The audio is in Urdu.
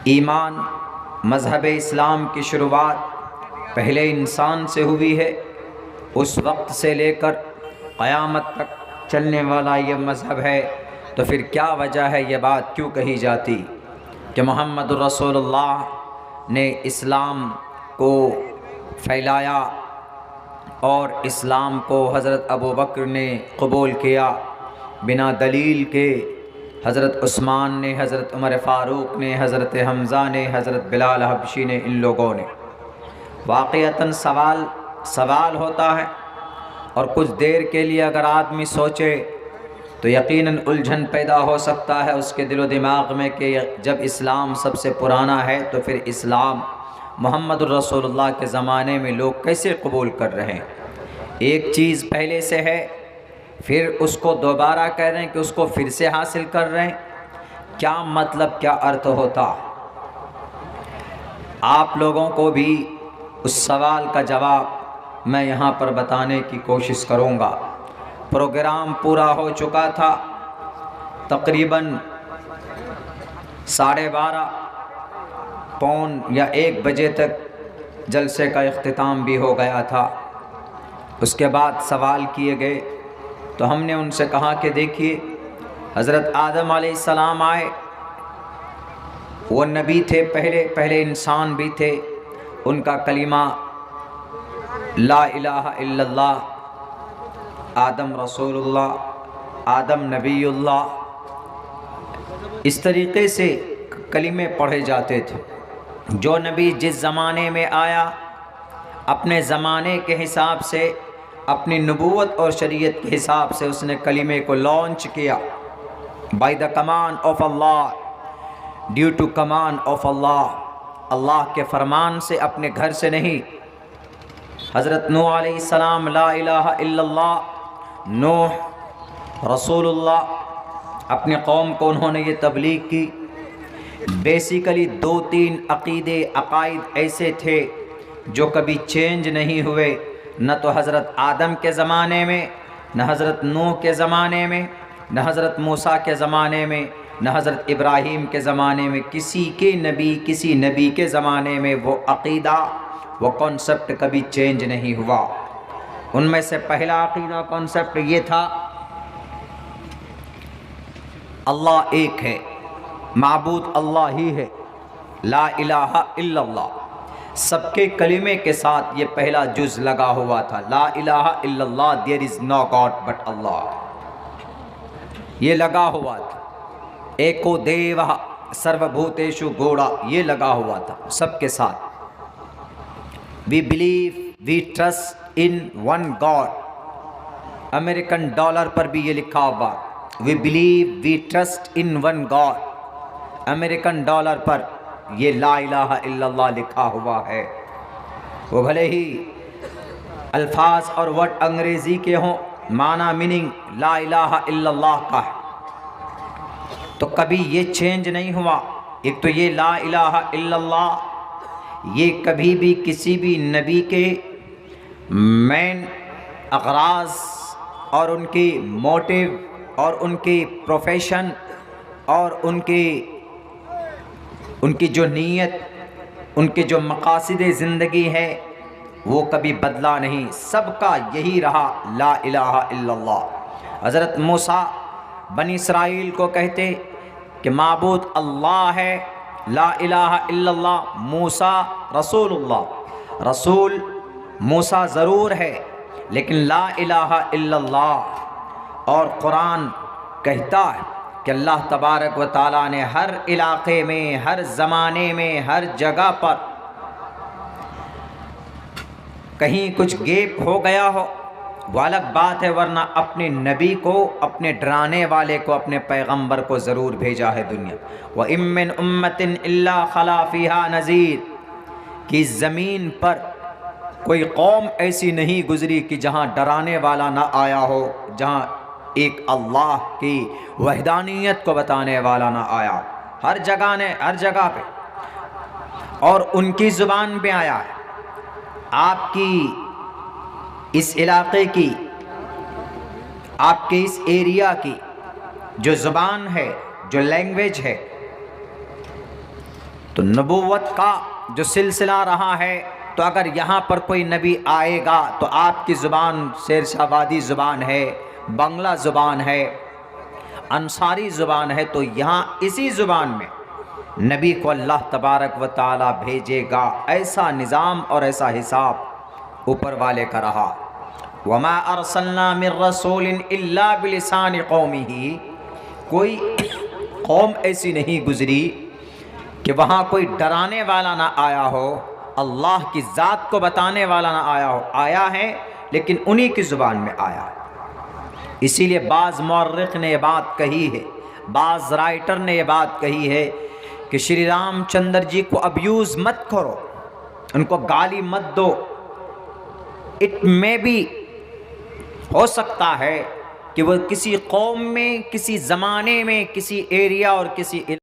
ایمان مذہب اسلام کی شروعات پہلے انسان سے ہوئی ہے، اس وقت سے لے کر قیامت تک چلنے والا یہ مذہب ہے، تو پھر کیا وجہ ہے یہ بات کیوں کہی جاتی کہ محمد رسول اللہ نے اسلام کو پھیلایا اور اسلام کو حضرت ابوبکر نے قبول کیا بنا دلیل کے، حضرت عثمان نے، حضرت عمر فاروق نے، حضرت حمزہ نے، حضرت بلال حبشی نے، ان لوگوں نے؟ واقعتاً سوال ہوتا ہے، اور کچھ دیر کے لیے اگر آدمی سوچے تو یقیناً الجھن پیدا ہو سکتا ہے اس کے دل و دماغ میں کہ جب اسلام سب سے پرانا ہے تو پھر اسلام محمد الرسول اللہ کے زمانے میں لوگ کیسے قبول کر رہے ہیں؟ ایک چیز پہلے سے ہے، پھر اس کو دوبارہ کہہ رہے ہیں کہ اس کو پھر سے حاصل کر رہے ہیں، کیا مطلب، کیا ارتھ ہوتا؟ آپ لوگوں کو بھی اس سوال کا جواب میں یہاں پر بتانے کی کوشش کروں گا۔ پروگرام پورا ہو چکا تھا، تقریباً 12:30 پون یا 1 بجے تک جلسے کا اختتام بھی ہو گیا تھا۔ اس کے بعد سوال کیے گئے تو ہم نے ان سے کہا کہ دیکھیے، حضرت آدم علیہ السلام آئے، وہ نبی تھے، پہلے انسان بھی تھے، ان کا کلمہ لا الہ الا اللہ، آدم رسول اللہ، آدم نبی اللہ، اس طریقے سے کلمے پڑھے جاتے تھے۔ جو نبی جس زمانے میں آیا، اپنے زمانے کے حساب سے، اپنی نبوت اور شریعت کے حساب سے اس نے کلمے کو لانچ کیا، by the command of Allah, due to command of Allah, Allah کے فرمان سے، اپنے گھر سے نہیں۔ حضرت نوح علیہ السلام لا الہ الا اللہ، نوح رسول اللہ، اپنی قوم کو انہوں نے یہ تبلیغ کی۔ بیسیکلی 2-3 عقیدے، عقائد ایسے تھے جو کبھی چینج نہیں ہوئے، نہ تو حضرت آدم کے زمانے میں، نہ حضرت نوح کے زمانے میں، نہ حضرت موسیٰ کے زمانے میں، نہ حضرت ابراہیم کے زمانے میں، کسی نبی کے زمانے میں وہ عقیدہ، وہ کانسیپٹ کبھی چینج نہیں ہوا۔ ان میں سے پہلا عقیدہ، کانسیپٹ یہ تھا، اللہ ایک ہے، معبود اللہ ہی ہے، لا الہ الا اللہ۔ سب کے کلمے کے ساتھ یہ پہلا جز لگا ہوا تھا، لا الہ الا اللہ، there is no God but Allah، یہ لگا ہوا تھا۔ ایکو دیوہ سرو بھوتیشو گوڑا، یہ لگا ہوا تھا سب کے ساتھ۔ We believe, we trust in one God، American dollar پر بھی یہ لکھا ہوا، we believe, we trust in one God، American dollar پر یہ لا الہ الا اللہ لکھا ہوا ہے۔ وہ بھلے ہی الفاظ اور ورڈ انگریزی کے ہوں، معنی میننگ لا الہ الا اللہ کا ہے، تو کبھی یہ چینج نہیں ہوا۔ ایک تو یہ لا الہ الا اللہ، یہ کبھی بھی کسی بھی نبی کے مین اغراض اور ان کی موٹیو اور ان کی پروفیشن اور ان کی جو نیت، ان کے جو مقاصد زندگی ہے، وہ کبھی بدلا نہیں، سب کا یہی رہا، لا الہ الا اللہ۔ حضرت موسیٰ بنی اسرائیل کو کہتے کہ معبود اللہ ہے، لا الہ الا اللہ، موسیٰ رسول اللہ، رسول موسیٰ ضرور ہے لیکن لا الہ الا اللہ۔ اور قرآن کہتا ہے کہ اللہ تبارک و تعالیٰ نے ہر علاقے میں، ہر زمانے میں، ہر جگہ پر کہیں کچھ گیپ ہو گیا ہو وہ الگ بات ہے، ورنہ اپنے نبی کو، اپنے ڈرانے والے کو، اپنے پیغمبر کو ضرور بھیجا ہے دنیا۔ وَإِن مِّنْ أُمَّةٍ إِلَّا خَلَا فِيهَا نَذِيرٌ، کہ زمین پر کوئی قوم ایسی نہیں گزری کہ جہاں ڈرانے والا نہ آیا ہو، جہاں ایک اللہ کی وحدانیت کو بتانے والا نہ آیا، ہر جگہ پہ، اور ان کی زبان پہ آیا ہے۔ آپ کی اس علاقے کی، آپ کے اس ایریا کی جو زبان ہے، جو لینگویج ہے، تو نبوت کا جو سلسلہ رہا ہے، تو اگر یہاں پر کوئی نبی آئے گا تو آپ کی زبان شیر شاہ آبادی زبان ہے، بنگلہ زبان ہے، انصاری زبان ہے، تو یہاں اسی زبان میں نبی کو اللہ تبارک و تعالی بھیجے گا۔ ایسا نظام اور ایسا حساب اوپر والے کا رہا۔ وَمَا أَرْسَلْنَا مِن رَّسُولٍ إِلَّا بِلِسَانِ قَوْمِهِ، کوئی قوم ایسی نہیں گزری کہ وہاں کوئی ڈرانے والا نہ آیا ہو، اللہ کی ذات کو بتانے والا نہ آیا ہو، آیا ہے لیکن انہی کی زبان میں آیا ہے۔ اسی لیے بعض مورخ نے یہ بات کہی ہے، بعض رائٹر نے یہ بات کہی ہے کہ شری رام چندر جی کو ابیوز مت کرو، ان کو گالی مت دو۔ اٹ میں بھی ہو سکتا ہے کہ وہ کسی قوم میں، کسی زمانے میں، کسی ایریا اور کسی